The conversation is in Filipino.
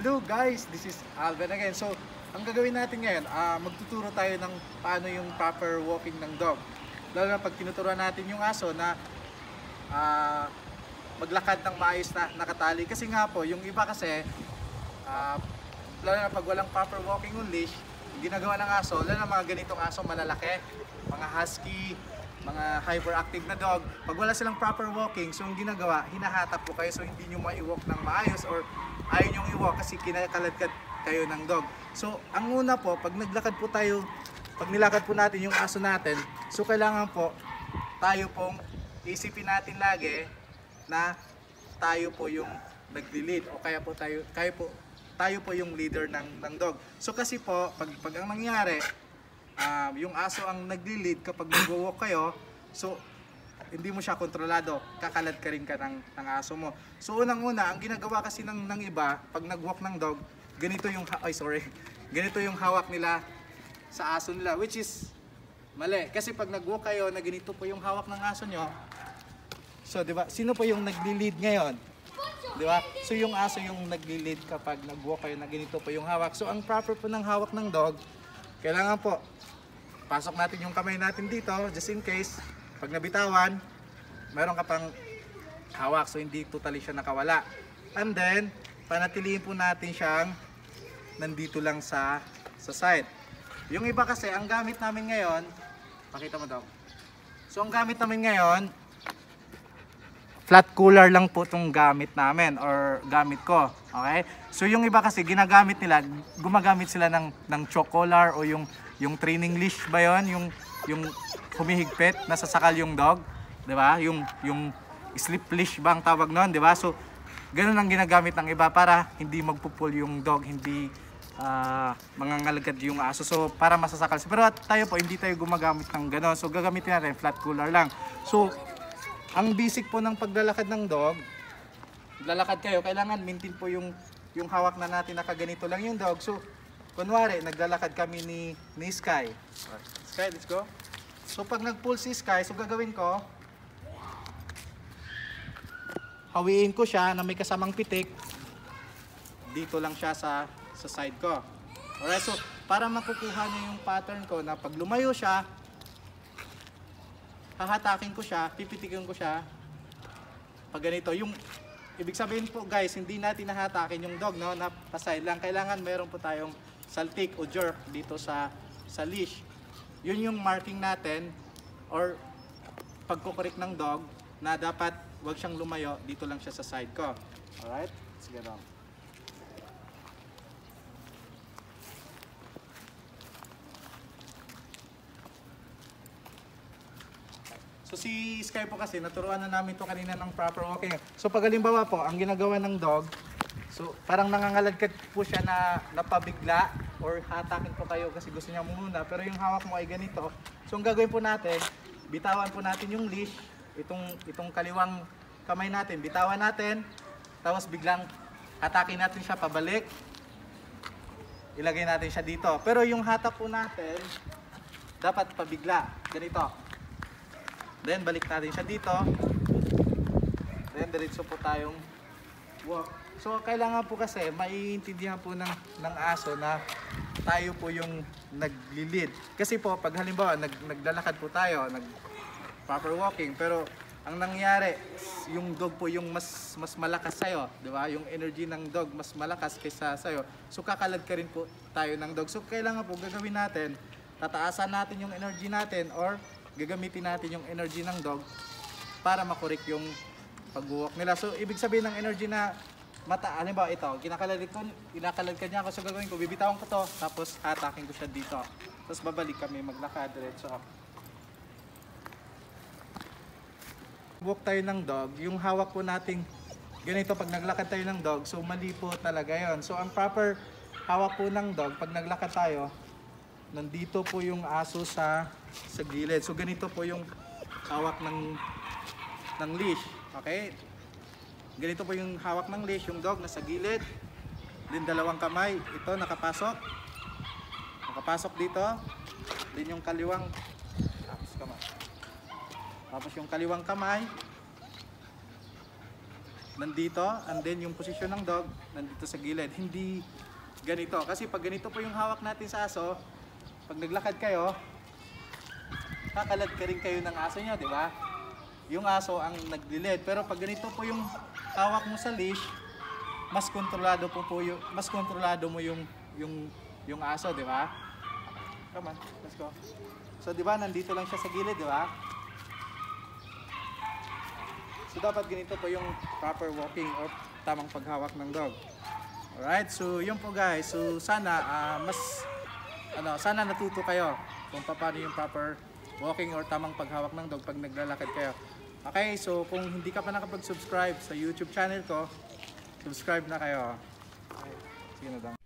Hello guys, this is Alvin again. So, ang gagawin natin ngayon, magtuturo tayo ng paano yung proper walking ng dog. Lalo na pag tinuturuan natin yung aso na maglakad ng maayos na nakatali. Kasi nga po, yung iba kasi, lalo na pag walang proper walking on leash, yung ginagawa ng aso, lalo na mga ganitong aso malalaki, mga husky, mga hyperactive na dog, pag wala silang proper walking, so yung ginagawa, hinahatap po kayo so hindi nyo ma-walk ng maayos or ayaw nyo i-walk kasi kinakaladkad kayo ng dog. So ang una po, pag naglakad po tayo, pag nilakad po natin yung aso natin, so kailangan po tayo pong isipin natin lagi na tayo po yung nagli-lead o tayo po yung leader ng dog. So kasi po, pag ang nangyari, yung aso ang nagli-lead kapag nag-walk kayo, so hindi mo siya kontrolado, kakalad ka rin ka ng aso mo. So unang-una, ang ginagawa kasi ng iba, pag nag-walk ng dog, ganito yung hawak nila sa aso nila, which is mali. Kasi pag nag-walk kayo na ganito po yung hawak ng aso nyo, so di ba, sino po yung nagli-lead ngayon? Di ba? So yung aso yung nagli-lead kapag nag-walk kayo na ganito po yung hawak. So ang proper po ng hawak ng dog, kailangan po pasok natin yung kamay natin dito just in case pag nabitawan meron ka pang hawak so hindi totally siya nakawala, and then panatilihin po natin siyang nandito lang sa side. Yung iba kasi ang gamit namin ngayon, pakita mo daw, so ang gamit namin ngayon flat cooler lang po itong gamit namin or gamit ko, okay? So yung iba kasi ginagamit nila, gumagamit sila ng choke collar o yung training leash ba yon, yung humihigpit, nasasakal yung dog, 'di ba? Yung slip leash ba ang tawag noon, 'di ba? So ganoon ang ginagamit ng iba para hindi magpupul yung dog, hindi mangangalagad yung aso. So para masasakal. Pero tayo po hindi tayo gumagamit ng ganoon. So gagamitin natin flat cooler lang. So ang basic po ng paglalakad ng dog, lalakad kayo, kailangan maintain po yung hawak na natin, nakaganito lang yung dog. So kunwari, naglalakad kami ni Sky. Sky, let's go. So pag nag-pull si Sky, so gagawin ko, hawiin ko siya na may kasamang pitik. Dito lang siya sa side ko. Alright, so para makukuha niyo yung pattern ko na pag lumayo siya, hahatakin ko siya, pipitikin ko siya. Pag ganito, yung ibig sabihin po guys, hindi natin nahatakin yung dog, no, na paside lang. Kailangan meron po tayong saltik o jerk dito sa leash. Yun yung marking natin or pagkukurik ng dog na dapat wag siyang lumayo, dito lang siya sa side ko. Alright? Sige daw. So si Sky po kasi, naturuan na namin to kanina ng proper walking. So pag halimbawa po, ang ginagawa ng dog, so parang nangangaladkad po siya na napabigla or hatakin po kayo kasi gusto niya muna, pero yung hawak mo ay ganito. So ang gagawin po natin, bitawan po natin yung leash, itong kaliwang kamay natin, bitawan natin, tapos biglang hatakin natin siya pabalik, ilagay natin siya dito. Pero yung hatak po natin, dapat pabigla, ganito. Then balik natin siya dito. Then diretso po tayong walk. So kailangan po kasi maiintindihan po ng aso na tayo po yung nagli-lead. Kasi po pag halimbawa naglalakad po tayo, proper walking, pero ang nangyari yung dog po yung mas malakas sa'yo, di ba? Yung energy ng dog mas malakas kaysa sa'yo. So kakalad ka rin po tayo ng dog. So kailangan po gagawin natin, tataasan natin yung energy natin or gagamitin natin yung energy ng dog para makorek yung pag-walk nila. So ibig sabihin ng energy na halimbawa ito, kinakalad niya ako, so gagawin ko, bibitawan ko to, tapos hatakin ko siya dito. Tapos babalik kami maglakad diretso up. Walk tayo ng dog, yung hawak po nating ganito pag naglakad tayo ng dog, so mali po talaga yon. So ang proper hawak po ng dog pag naglakad tayo, nandito po yung aso sa gilid. So ganito po yung hawak ng leash. Okay? Ganito po yung hawak ng leash, yung dog nasa gilid. Then dalawang kamay, ito nakapasok. Nakapasok dito. Then yung kaliwang tapos yung kaliwang kamay nandito, and then yung posisyon ng dog nandito sa gilid. Hindi ganito. Kasi pag ganito po yung hawak natin sa aso, pag naglakad kayo, kakalad ka rin kayo ng aso nyo, di ba? Yung aso ang naglilid. Pero pag ganito po yung hawak mo sa leash, mas kontrolado mo yung aso, di ba? Come on, let's go. So, di ba, nandito lang siya sa gilid, di ba? So, dapat ganito po yung proper walking or tamang paghawak ng dog. Alright, so yun po guys. So, sana sana natuto kayo kung paano yung proper walking or tamang paghawak ng dog pag naglalakad kayo. Okay, so kung hindi ka pa nakapag-subscribe sa YouTube channel ko, subscribe na kayo. Okay, sige na daw.